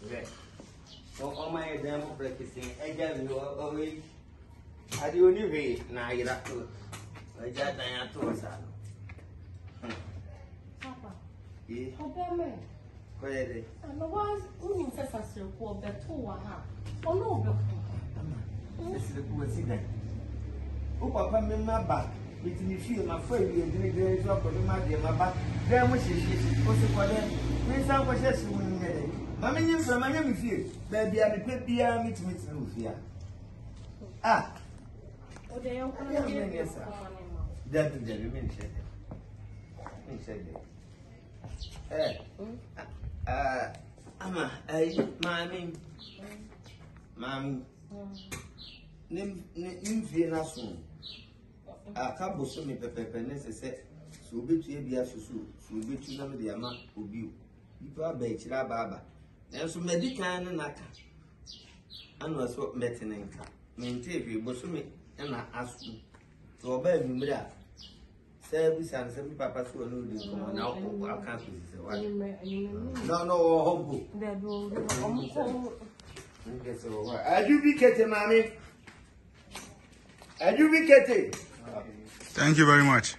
Okay. So my demo practicing Agya away. I do only way now you're up to Agya to us. Papa. Yeah. Papa, Quiet. and the ones who says us to call the 2 Oh no, this is the poor singer. Oh, Papa, my back. It me feel my friend and the drop of my dear, my back. There was also for them. When some was just Mamma, you from my name is you. Baby, I'm a baby, I'm meet here. Ah, oh, they are yes, sir. That is the mention. Ama, Mammy, name Vienna soon. A couple so me pepe necessary. So be to be a susu, so be to know the amount of you. You are Betchila Baba. And so medical and naka. And was what metin maintain you, Bosumi, and I ask you to obey me. Service and some papas who know this come now. I can't say no, hope. Are you be getting, mommy? Are you be getting? Thank you very much.